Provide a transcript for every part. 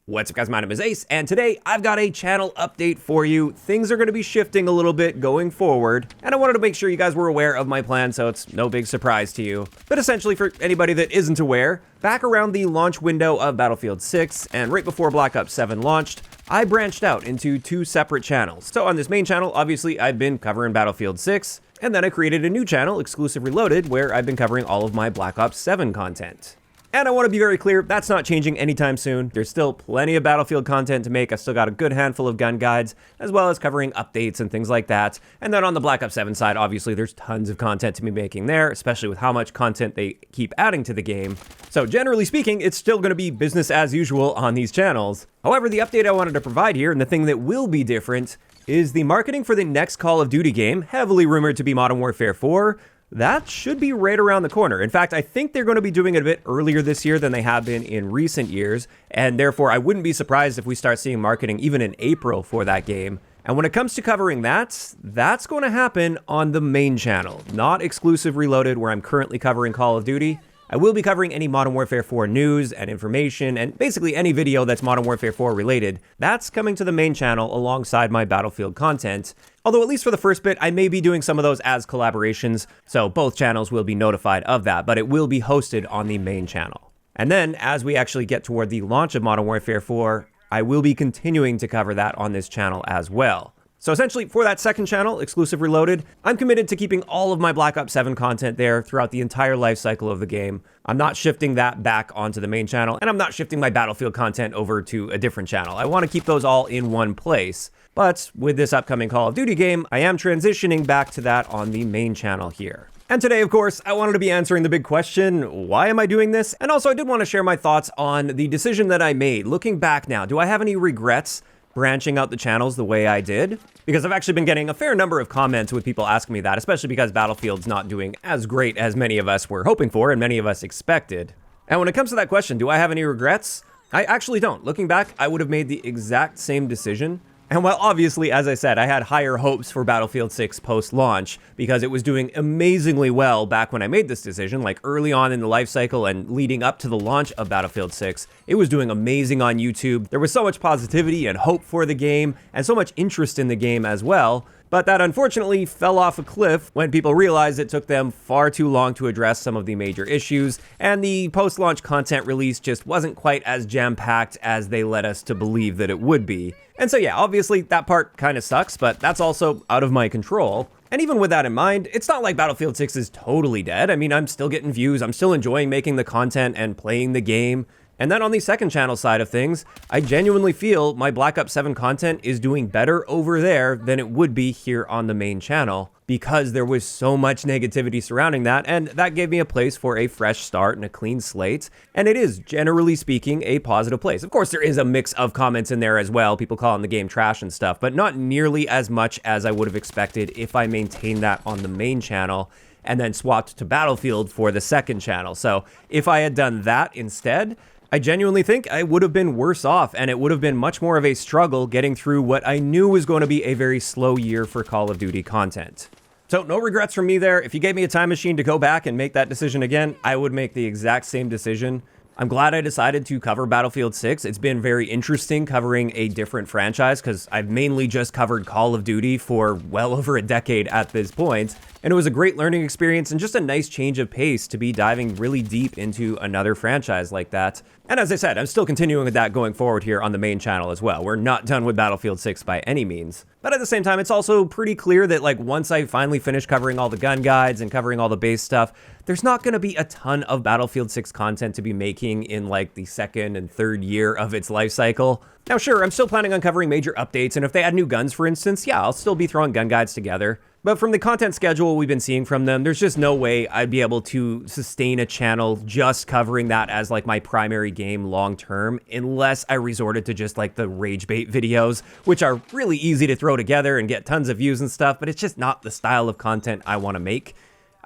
What's up guys, my name is Ace, and today I've got a channel update for you. Things are going to be shifting a little bit going forward, and I wanted to make sure you guys were aware of my plan so it's no big surprise to you. But essentially, for anybody that isn't aware, back around the launch window of Battlefield 6, and right before Black Ops 7 launched, I branched out into two separate channels. So on this main channel, obviously I've been covering Battlefield 6, and then I created a new channel, XclusiveReloaded, where I've been covering all of my Black Ops 7 content. And I want to be very clear, that's not changing anytime soon. There's still plenty of Battlefield content to make. I still got a good handful of gun guides, as well as covering updates and things like that. And then on the Black Ops 7 side, obviously there's tons of content to be making there, especially with how much content they keep adding to the game. So generally speaking, it's still going to be business as usual on these channels. However, the update I wanted to provide here, and the thing that will be different, is the marketing for the next Call of Duty game, heavily rumored to be Modern Warfare 4, that should be right around the corner. In fact, I think they're going to be doing it a bit earlier this year than they have been in recent years, and therefore I wouldn't be surprised if we start seeing marketing even in April for that game. And when it comes to covering that, that's going to happen on the main channel, not XclusiveReloaded, where I'm currently covering Call of Duty. I will be covering any Modern Warfare 4 news and information, and basically any video that's Modern Warfare 4 related. That's coming to the main channel alongside my Battlefield content. Although at least for the first bit, I may be doing some of those as collaborations, so both channels will be notified of that, but it will be hosted on the main channel. And then, as we actually get toward the launch of Modern Warfare 4, I will be continuing to cover that on this channel as well. So essentially, for that second channel, XclusiveReloaded, I'm committed to keeping all of my Black Ops 7 content there throughout the entire life cycle of the game. I'm not shifting that back onto the main channel, and I'm not shifting my Battlefield content over to a different channel. I want to keep those all in one place. But with this upcoming Call of Duty game, I am transitioning back to that on the main channel here. And today, of course, I wanted to be answering the big question, why am I doing this? And also, I did want to share my thoughts on the decision that I made. Looking back now, do I have any regrets branching out the channels the way I did? Because I've actually been getting a fair number of comments with people asking me that, especially because Battlefield's not doing as great as many of us were hoping for and many of us expected. And when it comes to that question, do I have any regrets? I actually don't. Looking back, I would have made the exact same decision. And while obviously, as I said, I had higher hopes for Battlefield 6 post-launch because it was doing amazingly well back when I made this decision, like early on in the life cycle and leading up to the launch of Battlefield 6, it was doing amazing on YouTube. There was so much positivity and hope for the game and so much interest in the game as well. But that unfortunately fell off a cliff when people realized it took them far too long to address some of the major issues, and the post-launch content release just wasn't quite as jam-packed as they led us to believe that it would be. And so yeah, obviously that part kind of sucks, but that's also out of my control. And even with that in mind, it's not like Battlefield 6 is totally dead. I mean, I'm still getting views, I'm still enjoying making the content and playing the game. And then on the second channel side of things, I genuinely feel my Black Ops 7 content is doing better over there than it would be here on the main channel because there was so much negativity surrounding that, and that gave me a place for a fresh start and a clean slate, and it is, generally speaking, a positive place. Of course, there is a mix of comments in there as well, people calling the game trash and stuff, but not nearly as much as I would have expected if I maintained that on the main channel and then swapped to Battlefield for the second channel. So if I had done that instead, I genuinely think I would have been worse off, and it would have been much more of a struggle getting through what I knew was going to be a very slow year for Call of Duty content. So no regrets from me there. If you gave me a time machine to go back and make that decision again, I would make the exact same decision. I'm glad I decided to cover Battlefield 6. It's been very interesting covering a different franchise because I've mainly just covered Call of Duty for well over a decade at this point. And it was a great learning experience and just a nice change of pace to be diving really deep into another franchise like that. And as I said, I'm still continuing with that going forward here on the main channel as well. We're not done with Battlefield 6 by any means. But at the same time, it's also pretty clear that like once I finally finish covering all the gun guides and covering all the base stuff, there's not going to be a ton of Battlefield 6 content to be making in like the second and third year of its life cycle. Now sure, I'm still planning on covering major updates, and if they add new guns for instance, yeah, I'll still be throwing gun guides together. But from the content schedule we've been seeing from them, there's just no way I'd be able to sustain a channel just covering that as like my primary game long term, unless I resorted to just like the rage bait videos, which are really easy to throw together and get tons of views and stuff, but it's just not the style of content I want to make.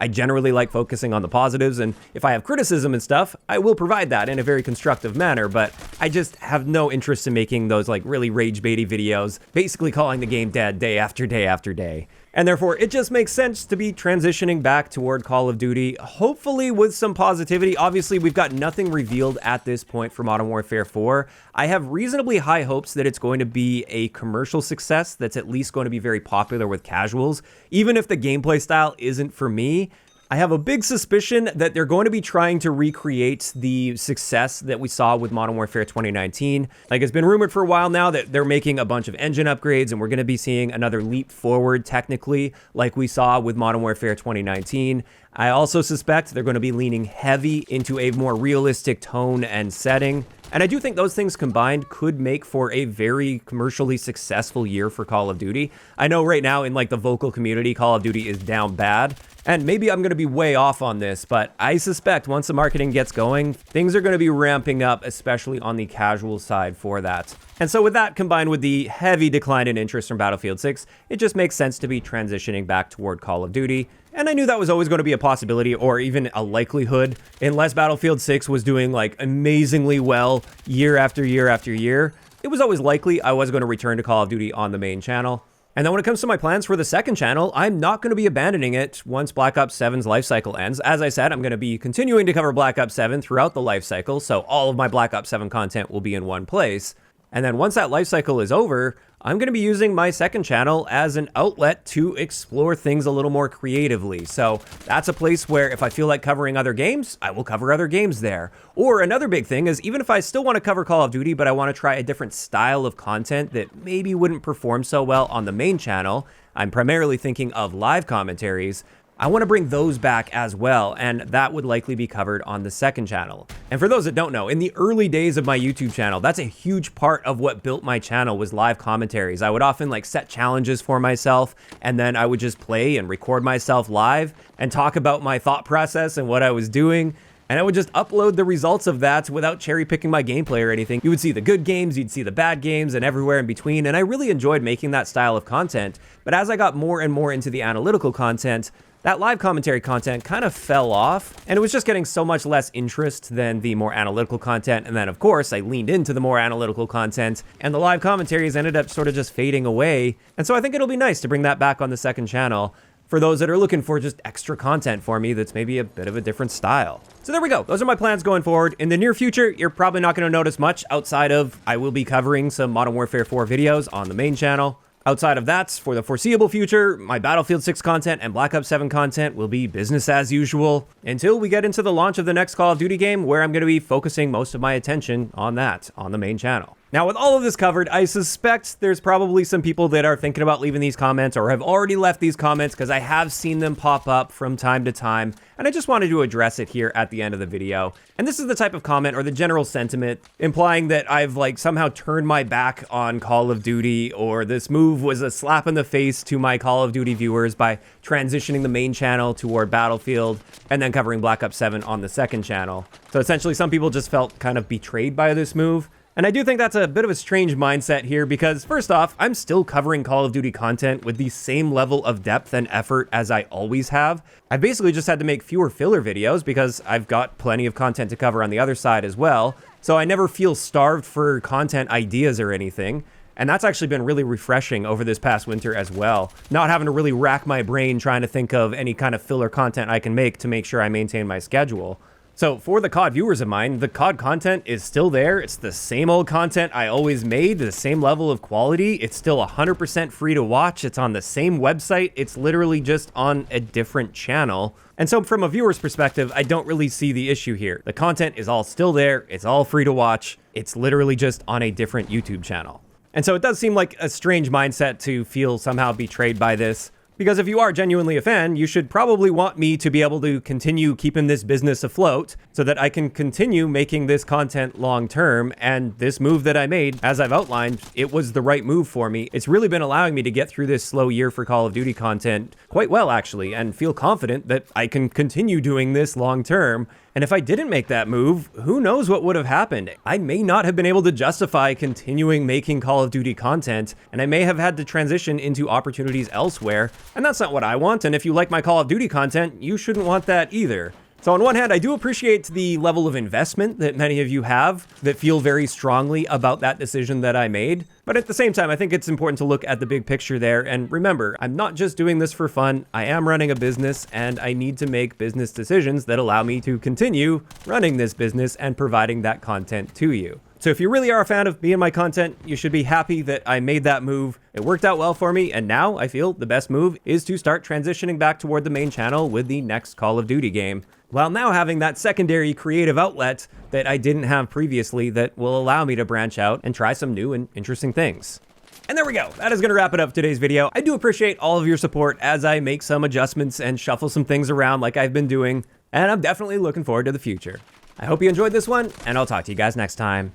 I generally like focusing on the positives, and if I have criticism and stuff, I will provide that in a very constructive manner, but I just have no interest in making those like really rage baity videos, basically calling the game dead day after day after day. And therefore, it just makes sense to be transitioning back toward Call of Duty, hopefully with some positivity. Obviously, we've got nothing revealed at this point for Modern Warfare 4. I have reasonably high hopes that it's going to be a commercial success that's at least going to be very popular with casuals, even if the gameplay style isn't for me. I have a big suspicion that they're going to be trying to recreate the success that we saw with Modern Warfare 2019. Like, it's been rumored for a while now that they're making a bunch of engine upgrades, and we're going to be seeing another leap forward technically, like we saw with Modern Warfare 2019. I also suspect they're going to be leaning heavy into a more realistic tone and setting. And I do think those things combined could make for a very commercially successful year for Call of Duty. I know right now in like the vocal community, Call of Duty is down bad. And maybe I'm going to be way off on this, but I suspect once the marketing gets going, things are going to be ramping up, especially on the casual side for that. And so with that combined with the heavy decline in interest from Battlefield 6, it just makes sense to be transitioning back toward Call of Duty. And I knew that was always going to be a possibility or even a likelihood, unless Battlefield 6 was doing like amazingly well year after year after year. It was always likely I was going to return to Call of Duty on the main channel. And then when it comes to my plans for the second channel, I'm not going to be abandoning it once Black Ops 7's lifecycle ends. As I said, I'm going to be continuing to cover Black Ops 7 throughout the lifecycle, so all of my Black Ops 7 content will be in one place. And then once that lifecycle is over, I'm going to be using my second channel as an outlet to explore things a little more creatively. So that's a place where if I feel like covering other games, I will cover other games there. Or another big thing is even if I still want to cover Call of Duty, but I want to try a different style of content that maybe wouldn't perform so well on the main channel, I'm primarily thinking of live commentaries. I want to bring those back as well, and that would likely be covered on the second channel. And for those that don't know, in the early days of my YouTube channel, that's a huge part of what built my channel was live commentaries. I would often like set challenges for myself, and then I would just play and record myself live and talk about my thought process and what I was doing. And I would just upload the results of that without cherry picking my gameplay or anything. You would see the good games, you'd see the bad games, and everywhere in between. And I really enjoyed making that style of content. But as I got more and more into the analytical content, that live commentary content kind of fell off, and it was just getting so much less interest than the more analytical content. And then, of course, I leaned into the more analytical content, and the live commentaries ended up sort of just fading away. And so I think it'll be nice to bring that back on the second channel for those that are looking for just extra content for me that's maybe a bit of a different style. So there we go. Those are my plans going forward. In the near future, you're probably not going to notice much outside of I will be covering some Modern Warfare 4 videos on the main channel. Outside of that, for the foreseeable future, my Battlefield 6 content and Black Ops 7 content will be business as usual until we get into the launch of the next Call of Duty game, where I'm going to be focusing most of my attention on that on the main channel. Now, with all of this covered, I suspect there's probably some people that are thinking about leaving these comments or have already left these comments because I have seen them pop up from time to time, and I just wanted to address it here at the end of the video. And this is the type of comment or the general sentiment implying that I've like somehow turned my back on Call of Duty, or this move was a slap in the face to my Call of Duty viewers by transitioning the main channel toward Battlefield and then covering Black Ops 7 on the second channel. So essentially, some people just felt kind of betrayed by this move. And I do think that's a bit of a strange mindset here because, first off, I'm still covering Call of Duty content with the same level of depth and effort as I always have. I basically just had to make fewer filler videos because I've got plenty of content to cover on the other side as well. So I never feel starved for content ideas or anything. And that's actually been really refreshing over this past winter as well. Not having to really rack my brain trying to think of any kind of filler content I can make sure I maintain my schedule. So for the COD viewers of mine, the COD content is still there. It's the same old content I always made, the same level of quality. It's still 100% free to watch. It's on the same website. It's literally just on a different channel. And so from a viewer's perspective, I don't really see the issue here. The content is all still there. It's all free to watch. It's literally just on a different YouTube channel. And so it does seem like a strange mindset to feel somehow betrayed by this. Because if you are genuinely a fan, you should probably want me to be able to continue keeping this business afloat so that I can continue making this content long term. And this move that I made, as I've outlined, it was the right move for me. It's really been allowing me to get through this slow year for Call of Duty content quite well, actually, and feel confident that I can continue doing this long term. And if I didn't make that move, who knows what would have happened? I may not have been able to justify continuing making Call of Duty content, and I may have had to transition into opportunities elsewhere, and that's not what I want. And if you like my Call of Duty content, you shouldn't want that either. So on one hand, I do appreciate the level of investment that many of you have that feel very strongly about that decision that I made. But at the same time, I think it's important to look at the big picture there. And remember, I'm not just doing this for fun. I am running a business and I need to make business decisions that allow me to continue running this business and providing that content to you. So if you really are a fan of me and my content, you should be happy that I made that move. It worked out well for me, and now I feel the best move is to start transitioning back toward the main channel with the next Call of Duty game, while now having that secondary creative outlet that I didn't have previously that will allow me to branch out and try some new and interesting things. And there we go. That is going to wrap it up for today's video. I do appreciate all of your support as I make some adjustments and shuffle some things around like I've been doing, and I'm definitely looking forward to the future. I hope you enjoyed this one, and I'll talk to you guys next time.